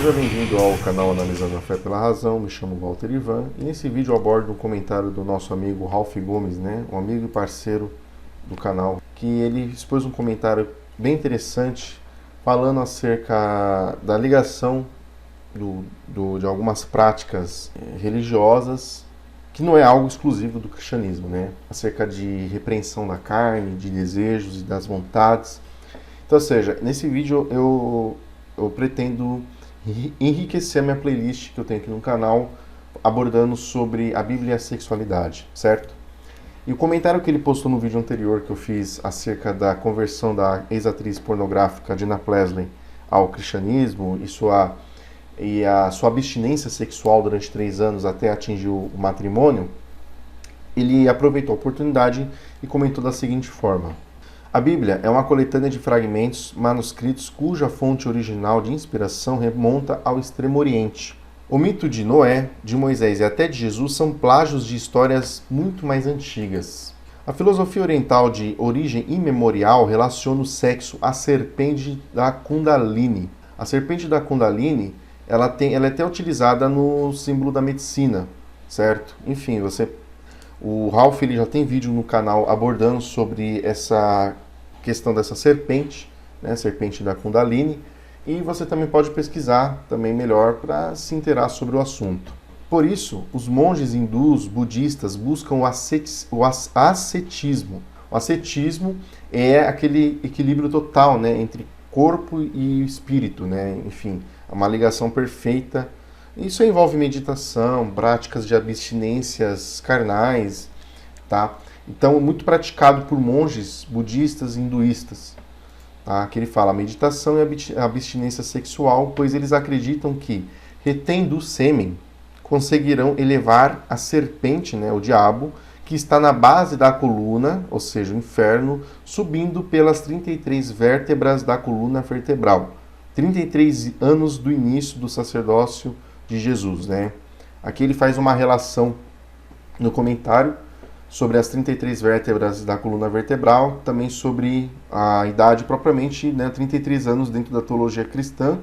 Seja bem-vindo ao canal Analisando a Fé pela Razão. Me chamo Walter Ivan e nesse vídeo eu abordo um comentário do nosso amigo Ralph Gomes, um amigo e parceiro do canal, que ele expôs um comentário bem interessante falando acerca da ligação de algumas práticas religiosas, que não é algo exclusivo do cristianismo, acerca de repreensão da carne, de desejos e das vontades. Então, ou seja, nesse vídeo eu pretendo enriquecer a minha playlist que eu tenho aqui no canal, abordando sobre a Bíblia e a sexualidade, certo? E o comentário que ele postou no vídeo anterior que eu fiz acerca da conversão da ex-atriz pornográfica Jenna Presley ao cristianismo e a sua abstinência sexual durante 3 anos até atingir o matrimônio, ele aproveitou a oportunidade e comentou da seguinte forma: a Bíblia é uma coletânea de fragmentos manuscritos cuja fonte original de inspiração remonta ao Extremo Oriente. O mito de Noé, de Moisés e até de Jesus são plágios de histórias muito mais antigas. A filosofia oriental de origem imemorial relaciona o sexo à serpente da Kundalini. A serpente da Kundalini ela é até utilizada no símbolo da medicina, certo? Enfim, o Ralph ele já tem vídeo no canal abordando sobre essa questão dessa serpente, serpente da Kundalini, e você também pode pesquisar também melhor para se inteirar sobre o assunto. Por isso, os monges hindus, budistas buscam o ascetismo. O ascetismo é aquele equilíbrio total, entre corpo e espírito, enfim, é uma ligação perfeita. Isso envolve meditação, práticas de abstinências carnais, tá? Então, muito praticado por monges budistas e hinduístas, tá? Que ele fala meditação e abstinência sexual, pois eles acreditam que, retendo o sêmen, conseguirão elevar a serpente, o diabo, que está na base da coluna, ou seja, o inferno, subindo pelas 33 vértebras da coluna vertebral. 33 anos do início do sacerdócio de Jesus, Aqui ele faz uma relação no comentário sobre as 33 vértebras da coluna vertebral, também sobre a idade propriamente, 33 anos dentro da teologia cristã.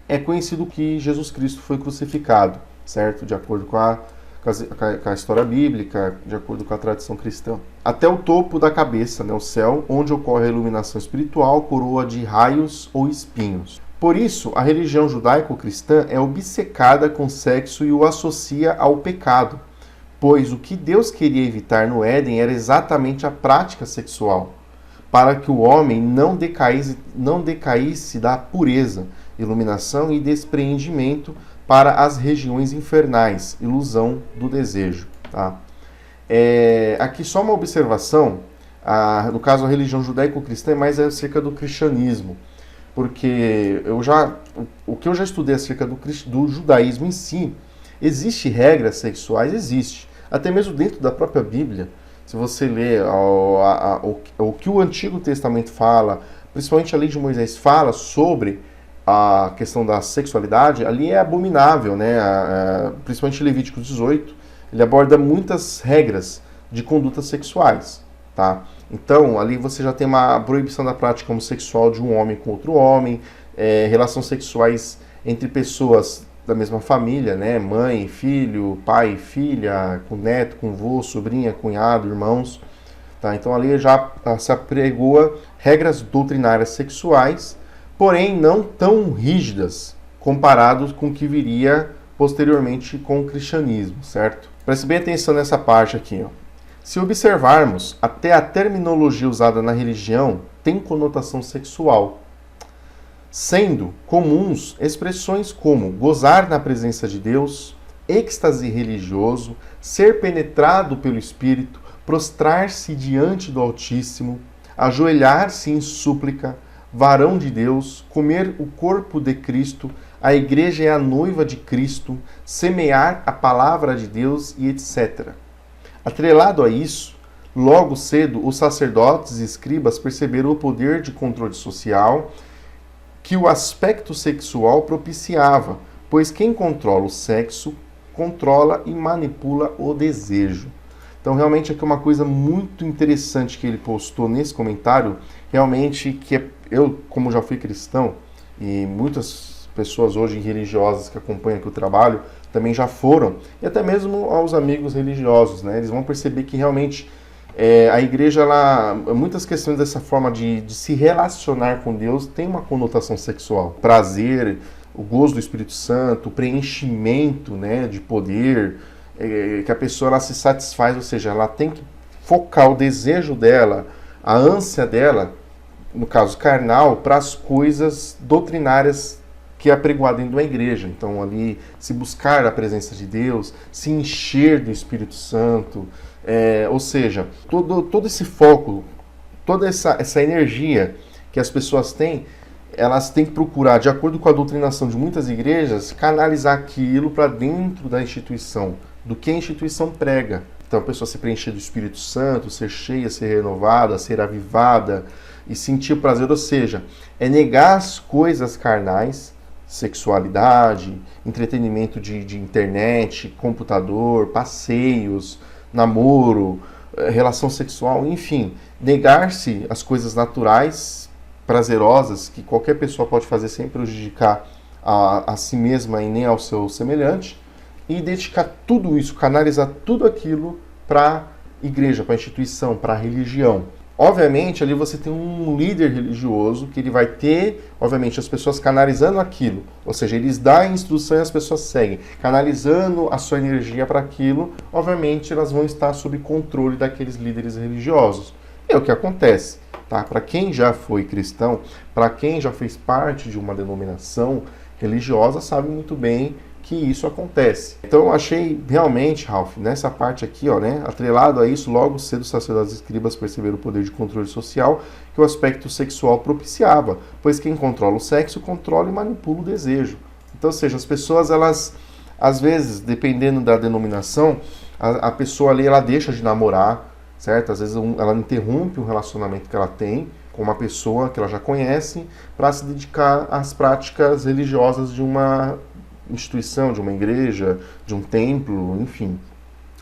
É conhecido que Jesus Cristo foi crucificado, certo? De acordo com a história bíblica, de acordo com a tradição cristã. Até o topo da cabeça, o céu, onde ocorre a iluminação espiritual, coroa de raios ou espinhos. Por isso, a religião judaico-cristã é obcecada com sexo e o associa ao pecado, pois o que Deus queria evitar no Éden era exatamente a prática sexual, para que o homem não decaísse da pureza, iluminação e despreendimento para as regiões infernais, ilusão do desejo. Tá? Aqui só uma observação, no caso a religião judaico-cristã é mais acerca do cristianismo, porque o que eu já estudei acerca do judaísmo em si, existe regras sexuais? Existe. Até mesmo dentro da própria Bíblia, se você ler o que o Antigo Testamento fala, principalmente a lei de Moisés fala sobre a questão da sexualidade, ali é abominável, principalmente Levítico 18, ele aborda muitas regras de condutas sexuais, tá? Então, ali você já tem uma proibição da prática homossexual de um homem com outro homem, relações sexuais entre pessoas da mesma família, mãe, filho, pai, filha, com neto, com vô, sobrinha, cunhado, irmãos. Tá? Então, ali já se apregoa regras doutrinárias sexuais, porém não tão rígidas, comparados com o que viria posteriormente com o cristianismo, certo? Preste bem atenção nessa parte aqui, ó. Se observarmos, até a terminologia usada na religião tem conotação sexual, sendo comuns expressões como gozar na presença de Deus, êxtase religioso, ser penetrado pelo Espírito, prostrar-se diante do Altíssimo, ajoelhar-se em súplica, varão de Deus, comer o corpo de Cristo, a igreja é a noiva de Cristo, semear a palavra de Deus e etc. Atrelado a isso, logo cedo, os sacerdotes e escribas perceberam o poder de controle social que o aspecto sexual propiciava, pois quem controla o sexo, controla e manipula o desejo. Então, realmente, aqui é uma coisa muito interessante que ele postou nesse comentário, realmente, eu, como já fui cristão, e muitas pessoas hoje religiosas que acompanham aqui o trabalho também já foram, e até mesmo aos amigos religiosos, né? Eles vão perceber que realmente a igreja, muitas questões dessa forma de se relacionar com Deus tem uma conotação sexual. Prazer, o gozo do Espírito Santo, o preenchimento, né, de poder, que a pessoa ela se satisfaz, ou seja, ela tem que focar o desejo dela, a ânsia dela, no caso carnal, para as coisas doutrinárias que é apregoado dentro da igreja. Então ali se buscar a presença de Deus, se encher do Espírito Santo, ou seja, todo esse foco, toda essa energia que as pessoas têm, elas têm que procurar, de acordo com a doutrinação de muitas igrejas, canalizar aquilo para dentro da instituição, do que a instituição prega. Então a pessoa se preencher do Espírito Santo, ser cheia, ser renovada, ser avivada e sentir prazer, ou seja, é negar as coisas carnais, sexualidade, entretenimento de internet, computador, passeios, namoro, relação sexual, enfim, negar-se as coisas naturais, prazerosas, que qualquer pessoa pode fazer sem prejudicar a si mesma e nem ao seu semelhante, e dedicar tudo isso, canalizar tudo aquilo para a igreja, para a instituição, para a religião. Obviamente, ali você tem um líder religioso que ele vai ter, obviamente, as pessoas canalizando aquilo. Ou seja, eles dão a instrução e as pessoas seguem. Canalizando a sua energia para aquilo, obviamente, elas vão estar sob controle daqueles líderes religiosos. É o que acontece. Tá? Para quem já foi cristão, para quem já fez parte de uma denominação religiosa, sabe muito bem que isso acontece. Então eu achei realmente, Ralph, nessa parte aqui, ó, né, atrelado a isso, logo cedo os sacerdotes e escribas perceberam o poder de controle social que o aspecto sexual propiciava, pois quem controla o sexo controla e manipula o desejo. Então, ou seja, as pessoas, elas, às vezes, dependendo da denominação, a pessoa ali, ela deixa de namorar, certo? Às vezes ela interrompe um relacionamento que ela tem com uma pessoa que ela já conhece para se dedicar às práticas religiosas de uma instituição, de uma igreja, de um templo, enfim.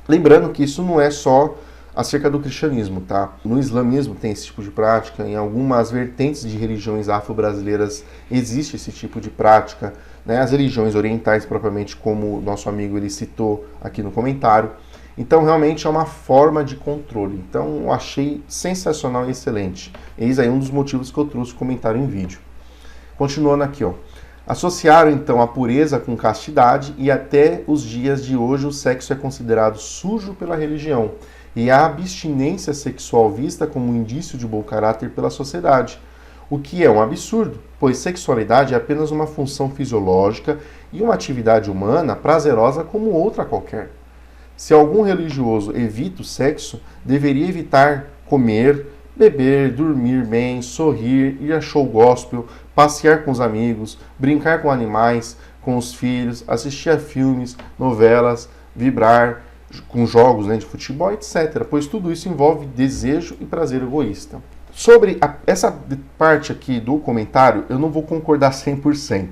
Lembrando que isso não é só acerca do cristianismo, tá? No islamismo tem esse tipo de prática, em algumas vertentes de religiões afro-brasileiras existe esse tipo de prática, né? As religiões orientais, propriamente, como o nosso amigo ele citou aqui no comentário. Então, realmente é uma forma de controle. Então, eu achei sensacional e excelente. Eis aí um dos motivos que eu trouxe o comentário em vídeo. Continuando aqui, ó. Associaram então a pureza com castidade e até os dias de hoje o sexo é considerado sujo pela religião e a abstinência sexual vista como um indício de bom caráter pela sociedade, o que é um absurdo, pois sexualidade é apenas uma função fisiológica e uma atividade humana prazerosa como outra qualquer. Se algum religioso evita o sexo, deveria evitar comer, beber, dormir bem, sorrir, ir a show gospel, passear com os amigos, brincar com animais, com os filhos, assistir a filmes, novelas, vibrar com jogos, né, de futebol, etc. Pois tudo isso envolve desejo e prazer egoísta. Sobre essa parte aqui do comentário, eu não vou concordar 100%,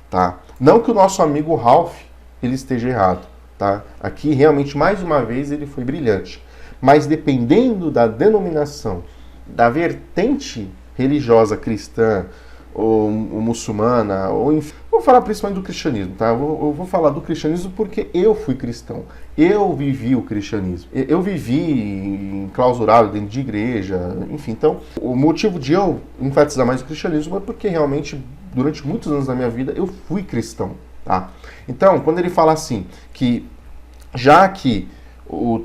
tá? Não que o nosso amigo Ralph ele esteja errado, tá? Aqui realmente mais uma vez ele foi brilhante, mas dependendo da denominação, da vertente religiosa cristã ou muçulmana, ou enfim, vou falar principalmente do cristianismo, tá? Eu vou falar do cristianismo porque eu fui cristão, eu vivi o cristianismo, eu vivi enclausurado dentro de igreja, enfim, então o motivo de eu enfatizar mais o cristianismo é porque realmente durante muitos anos da minha vida eu fui cristão, tá? Então, quando ele fala assim, que já que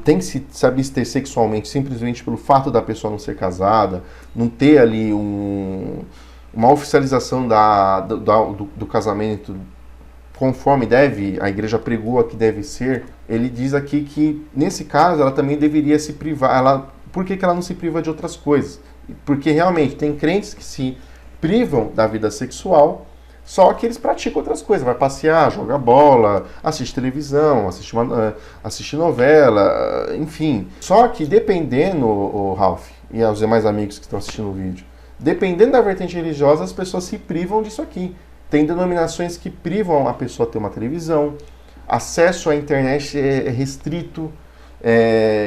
tem que se abster sexualmente simplesmente pelo fato da pessoa não ser casada, não ter ali uma oficialização do casamento conforme a igreja pregou que deve ser, ele diz aqui que, nesse caso, ela também deveria se privar. Por que ela não se priva de outras coisas? Porque realmente tem crentes que se privam da vida sexual, só que eles praticam outras coisas. Vai passear, joga bola, assiste televisão, assiste novela, enfim. Só que dependendo, o Ralph e os demais amigos que estão assistindo o vídeo, dependendo da vertente religiosa, as pessoas se privam disso aqui. Tem denominações que privam a pessoa de ter uma televisão, acesso à internet é restrito,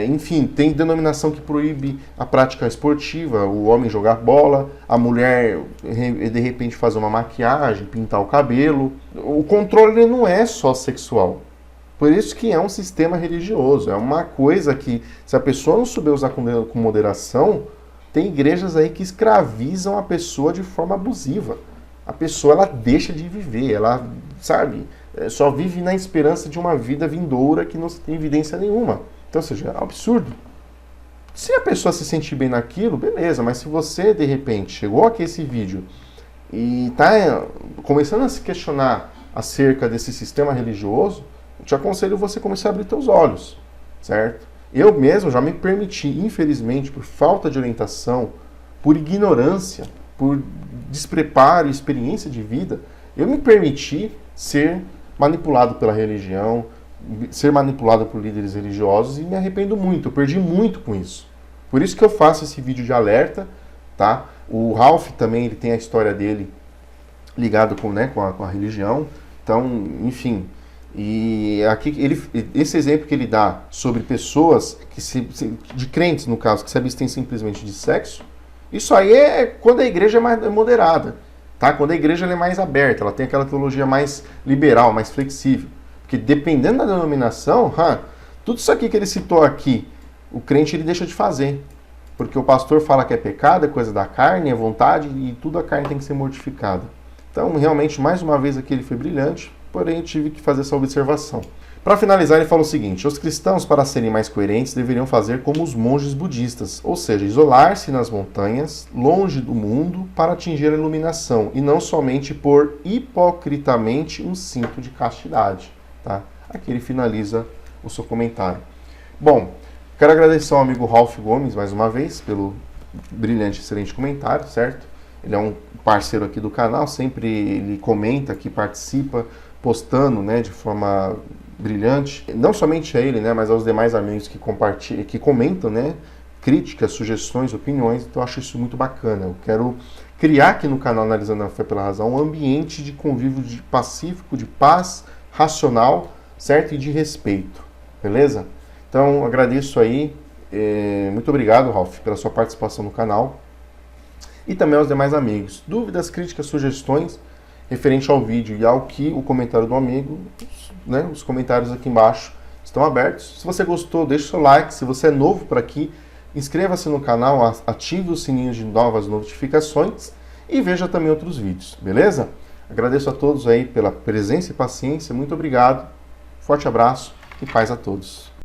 Enfim, tem denominação que proíbe a prática esportiva, o homem jogar bola, a mulher de repente fazer uma maquiagem, pintar o cabelo. O controle não é só sexual. Por isso que é um sistema religioso, é uma coisa que, se a pessoa não souber usar com moderação, tem igrejas aí que escravizam a pessoa de forma abusiva. A pessoa, ela deixa de viver, ela, sabe, só vive na esperança de uma vida vindoura que não tem evidência nenhuma. Então, ou seja, é um absurdo. Se a pessoa se sentir bem naquilo, beleza, mas se você, de repente, chegou aqui esse vídeo e está começando a se questionar acerca desse sistema religioso, eu te aconselho você começar a abrir seus olhos, certo? Eu mesmo já me permiti, infelizmente, por falta de orientação, por ignorância, por despreparo e experiência de vida, eu me permiti ser manipulado pela religião, ser manipulado por líderes religiosos, e me arrependo muito, eu perdi muito com isso. Por isso que eu faço esse vídeo de alerta, tá? O Ralph também, ele tem a história dele ligado com a religião, então, enfim. E aqui esse exemplo que ele dá sobre pessoas de crentes, no caso, que se abstêm simplesmente de sexo, isso aí é quando a igreja é mais moderada, tá? Quando a igreja é mais aberta, ela tem aquela teologia mais liberal, mais flexível. Porque dependendo da denominação, tudo isso aqui que ele citou aqui, o crente ele deixa de fazer. Porque o pastor fala que é pecado, é coisa da carne, é vontade, e tudo a carne tem que ser mortificada. Então, realmente, mais uma vez aqui ele foi brilhante, porém eu tive que fazer essa observação. Para finalizar, ele fala o seguinte: os cristãos, para serem mais coerentes, deveriam fazer como os monges budistas, ou seja, isolar-se nas montanhas, longe do mundo, para atingir a iluminação, e não somente pôr hipocritamente um cinto de castidade. Tá? Aqui ele finaliza o seu comentário. Bom, quero agradecer ao amigo Ralph Gomes, mais uma vez, pelo brilhante, excelente comentário, certo? Ele é um parceiro aqui do canal, sempre ele comenta aqui, participa, postando, né, de forma brilhante. Não somente a ele, né, mas aos demais amigos que compartilham, que comentam, né, críticas, sugestões, opiniões. Então eu acho isso muito bacana. Eu quero criar aqui no canal Analisando a Fé pela Razão um ambiente de convívio pacífico, de paz, racional, certo? E de respeito. Beleza? Então agradeço aí. Muito obrigado, Ralph, pela sua participação no canal. E também aos demais amigos. Dúvidas, críticas, sugestões referente ao vídeo e ao que o comentário do amigo, né, os comentários aqui embaixo estão abertos. Se você gostou, deixe o seu like. Se você é novo por aqui, inscreva-se no canal, ative o sininho de novas notificações e veja também outros vídeos, beleza? Agradeço a todos aí pela presença e paciência. Muito obrigado. Forte abraço e paz a todos.